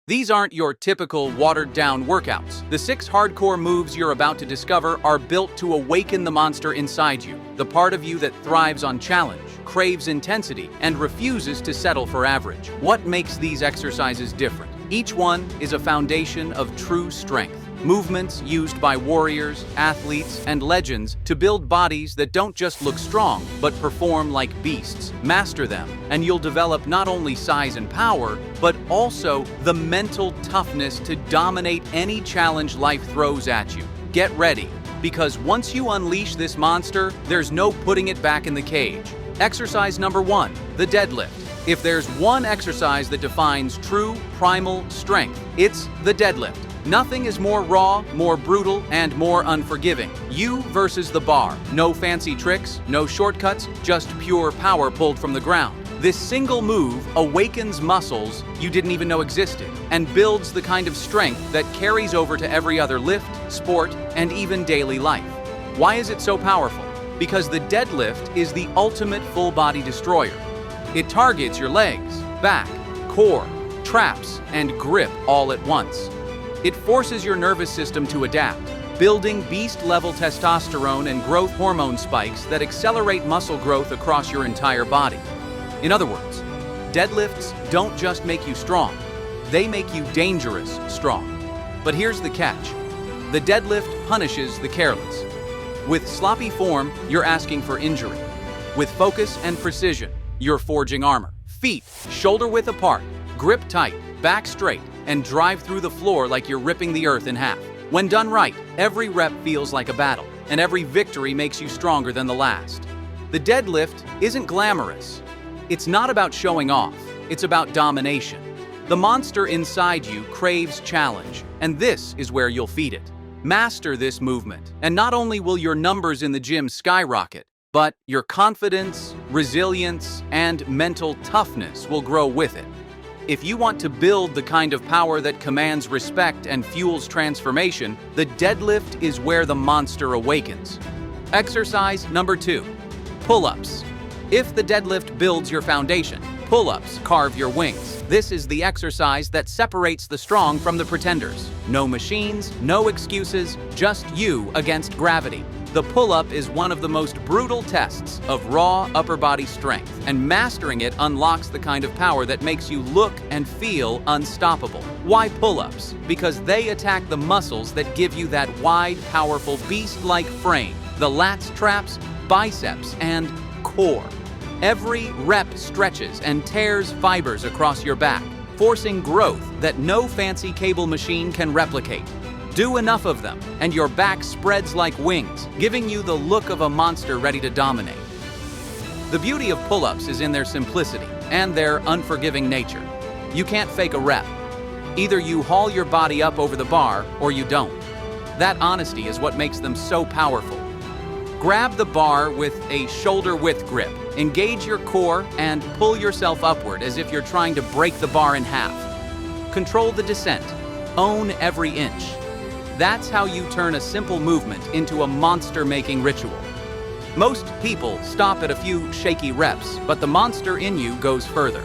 These aren't your typical watered-down workouts. The 6 hardcore moves you're about to discover are built to awaken the monster inside you, the part of you that thrives on challenge, craves intensity, and refuses to settle for average. What makes these exercises different? Each one is a foundation of true strength. Movements used by warriors, athletes, and legends to build bodies that don't just look strong, but perform like beasts. Master them, and you'll develop not only size and power, but also the mental toughness to dominate any challenge life throws at you. Get ready, because once you unleash this monster, there's no putting it back in the cage. Exercise number 1, the deadlift. If there's one exercise that defines true primal strength, it's the deadlift. Nothing is more raw, more brutal, and more unforgiving. You versus the bar. No fancy tricks, no shortcuts, just pure power pulled from the ground. This single move awakens muscles you didn't even know existed and builds the kind of strength that carries over to every other lift, sport, and even daily life. Why is it so powerful? Because the deadlift is the ultimate full-body destroyer. It targets your legs, back, core, traps, and grip all at once. It forces your nervous system to adapt, building beast-level testosterone and growth hormone spikes that accelerate muscle growth across your entire body. In other words, deadlifts don't just make you strong, they make you dangerous strong. But here's the catch. The deadlift punishes the careless. With sloppy form, you're asking for injury. With focus and precision, you're forging armor. Feet shoulder-width apart, grip tight, back straight, and drive through the floor like you're ripping the earth in half. When done right, every rep feels like a battle, and every victory makes you stronger than the last. The deadlift isn't glamorous. It's not about showing off, it's about domination. The monster inside you craves challenge, and this is where you'll feed it. Master this movement, and not only will your numbers in the gym skyrocket, but your confidence, resilience, and mental toughness will grow with it. If you want to build the kind of power that commands respect and fuels transformation, the deadlift is where the monster awakens. Exercise number 2, pull-ups. If the deadlift builds your foundation, pull-ups carve your wings. This is the exercise that separates the strong from the pretenders. No machines, no excuses, just you against gravity. The pull-up is one of the most brutal tests of raw upper body strength, and mastering it unlocks the kind of power that makes you look and feel unstoppable. Why pull-ups? Because they attack the muscles that give you that wide, powerful, beast-like frame, the lats, traps, biceps, and core. Every rep stretches and tears fibers across your back, forcing growth that no fancy cable machine can replicate. Do enough of them, and your back spreads like wings, giving you the look of a monster ready to dominate. The beauty of pull-ups is in their simplicity and their unforgiving nature. You can't fake a rep. Either you haul your body up over the bar, or you don't. That honesty is what makes them so powerful. Grab the bar with a shoulder-width grip. Engage your core and pull yourself upward as if you're trying to break the bar in half. Control the descent. Own every inch. That's how you turn a simple movement into a monster-making ritual. Most people stop at a few shaky reps, but the monster in you goes further.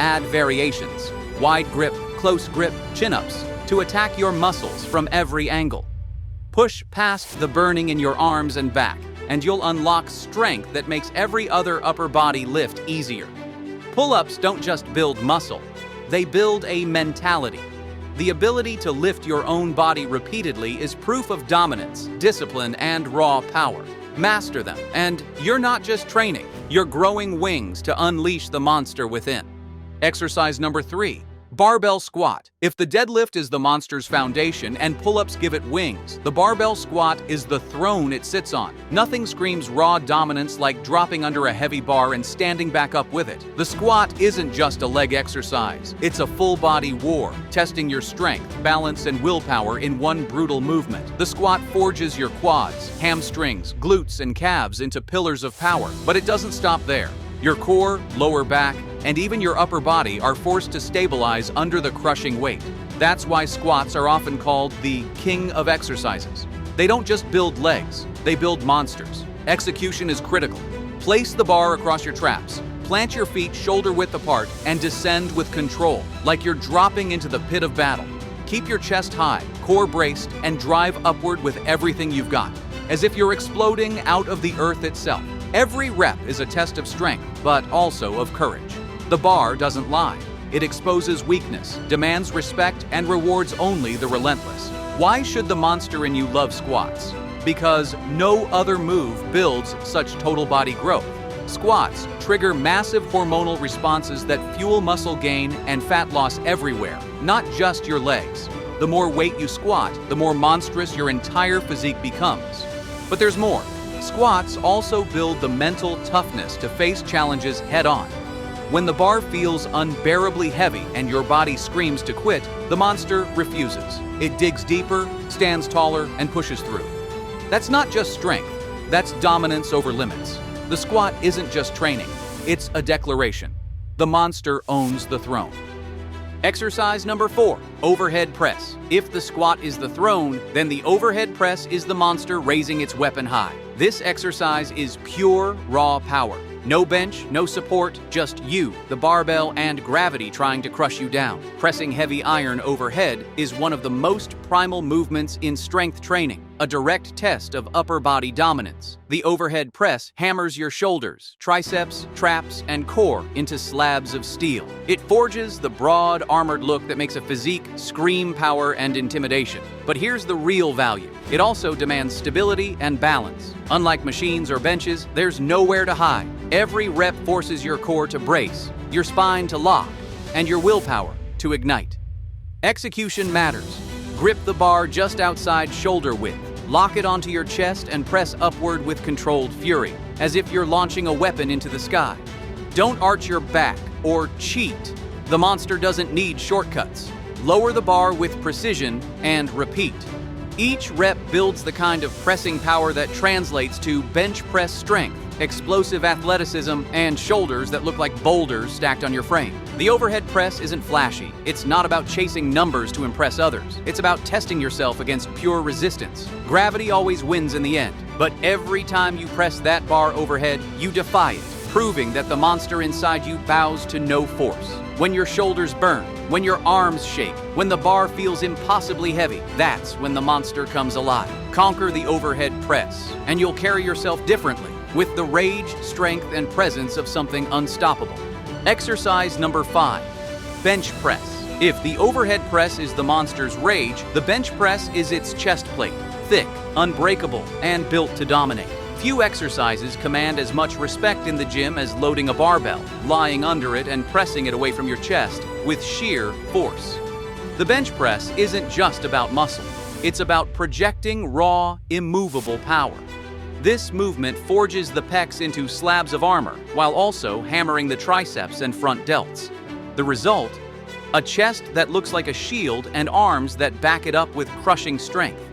Add variations, wide grip, close grip, chin-ups, to attack your muscles from every angle. Push past the burning in your arms and back, and you'll unlock strength that makes every other upper body lift easier. Pull-ups don't just build muscle, they build a mentality. The ability to lift your own body repeatedly is proof of dominance, discipline, and raw power. Master them, and you're not just training, you're growing wings to unleash the monster within. Exercise number 3, barbell squat. If the deadlift is the monster's foundation and pull-ups give it wings, the barbell squat is the throne it sits on. Nothing screams raw dominance like dropping under a heavy bar and standing back up with it. The squat isn't just a leg exercise, it's a full-body war, testing your strength, balance, and willpower in one brutal movement. The squat forges your quads, hamstrings, glutes, and calves into pillars of power, but it doesn't stop there. Your core, lower back, and even your upper body are forced to stabilize under the crushing weight. That's why squats are often called the king of exercises. They don't just build legs, they build monsters. Execution is critical. Place the bar across your traps. Plant your feet shoulder width apart and descend with control, like you're dropping into the pit of battle. Keep your chest high, core braced, and drive upward with everything you've got, as if you're exploding out of the earth itself. Every rep is a test of strength, but also of courage. The bar doesn't lie. It exposes weakness, demands respect, and rewards only the relentless. Why should the monster in you love squats? Because no other move builds such total body growth. Squats trigger massive hormonal responses that fuel muscle gain and fat loss everywhere, not just your legs. The more weight you squat, the more monstrous your entire physique becomes. But there's more. Squats also build the mental toughness to face challenges head-on. When the bar feels unbearably heavy and your body screams to quit, the monster refuses. It digs deeper, stands taller, and pushes through. That's not just strength, that's dominance over limits. The squat isn't just training, it's a declaration. The monster owns the throne. Exercise number 4, overhead press. If the squat is the throne, then the overhead press is the monster raising its weapon high. This exercise is pure, raw power. No bench, no support, just you, the barbell, and gravity trying to crush you down. Pressing heavy iron overhead is one of the most primal movements in strength training, a direct test of upper body dominance. The overhead press hammers your shoulders, triceps, traps, and core into slabs of steel. It forges the broad, armored look that makes a physique scream power and intimidation. But here's the real value. It also demands stability and balance. Unlike machines or benches, there's nowhere to hide. Every rep forces your core to brace, your spine to lock, and your willpower to ignite. Execution matters. Grip the bar just outside shoulder width. Lock it onto your chest and press upward with controlled fury, as if you're launching a weapon into the sky. Don't arch your back or cheat. The monster doesn't need shortcuts. Lower the bar with precision and repeat. Each rep builds the kind of pressing power that translates to bench press strength, explosive athleticism, and shoulders that look like boulders stacked on your frame. The overhead press isn't flashy. It's not about chasing numbers to impress others. It's about testing yourself against pure resistance. Gravity always wins in the end, but every time you press that bar overhead, you defy it, proving that the monster inside you bows to no force. When your shoulders burn, when your arms shake, when the bar feels impossibly heavy, that's when the monster comes alive. Conquer the overhead press, and you'll carry yourself differently, with the rage, strength, and presence of something unstoppable. Exercise number 5, bench press. If the overhead press is the monster's rage, the bench press is its chest plate, thick, unbreakable, and built to dominate. Few exercises command as much respect in the gym as loading a barbell, lying under it and pressing it away from your chest with sheer force. The bench press isn't just about muscle. It's about projecting raw, immovable power. This movement forges the pecs into slabs of armor while also hammering the triceps and front delts. The result? A chest that looks like a shield and arms that back it up with crushing strength.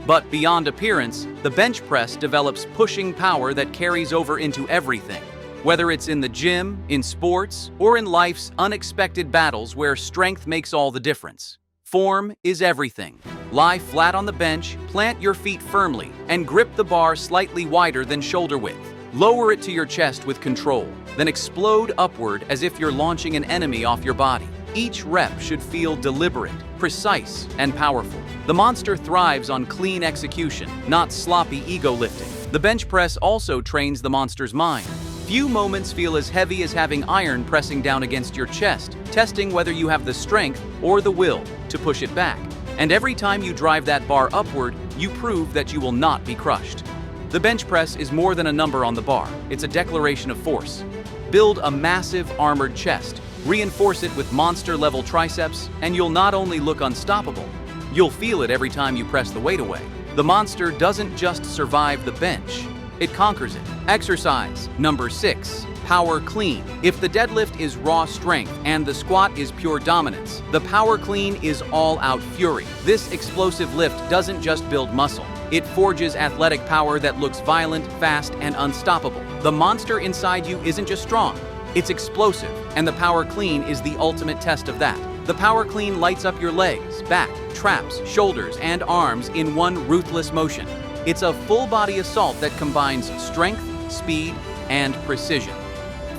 But beyond appearance, the bench press develops pushing power that carries over into everything. Whether it's in the gym, in sports, or in life's unexpected battles where strength makes all the difference. Form is everything. Lie flat on the bench, plant your feet firmly, and grip the bar slightly wider than shoulder width. Lower it to your chest with control, then explode upward as if you're launching an enemy off your body. Each rep should feel deliberate, precise, and powerful. The monster thrives on clean execution, not sloppy ego lifting. The bench press also trains the monster's mind. Few moments feel as heavy as having iron pressing down against your chest, testing whether you have the strength or the will to push it back. And every time you drive that bar upward, you prove that you will not be crushed. The bench press is more than a number on the bar. It's a declaration of force. Build a massive armored chest. Reinforce it with monster-level triceps, and you'll not only look unstoppable, you'll feel it every time you press the weight away. The monster doesn't just survive the bench, it conquers it. Exercise number 6, power clean. If the deadlift is raw strength and the squat is pure dominance, the power clean is all-out fury. This explosive lift doesn't just build muscle. It forges athletic power that looks violent, fast, and unstoppable. The monster inside you isn't just strong, it's explosive, and the power clean is the ultimate test of that. The power clean lights up your legs, back, traps, shoulders, and arms in one ruthless motion. It's a full-body assault that combines strength, speed, and precision.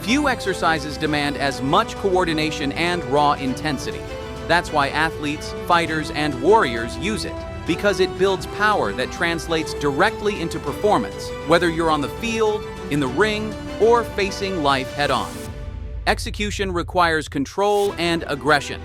Few exercises demand as much coordination and raw intensity. That's why athletes, fighters, and warriors use it, because it builds power that translates directly into performance, whether you're on the field, in the ring, or facing life head-on. Execution requires control and aggression.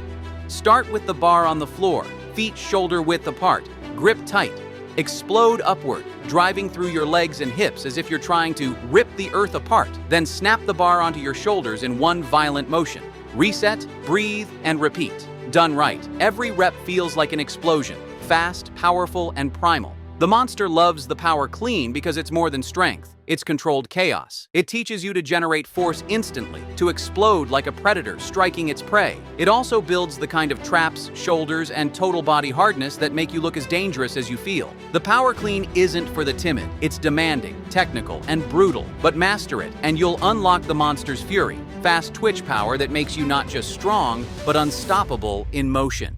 Start with the bar on the floor, feet shoulder-width apart, grip tight. Explode upward, driving through your legs and hips as if you're trying to rip the earth apart. Then snap the bar onto your shoulders in one violent motion. Reset, breathe, and repeat. Done right, every rep feels like an explosion, fast, powerful, and primal. The monster loves the power clean because it's more than strength. It's controlled chaos. It teaches you to generate force instantly, to explode like a predator striking its prey. It also builds the kind of traps, shoulders, and total body hardness that make you look as dangerous as you feel. The power clean isn't for the timid. It's demanding, technical, and brutal. But master it, and you'll unlock the monster's fury. Fast twitch power that makes you not just strong, but unstoppable in motion.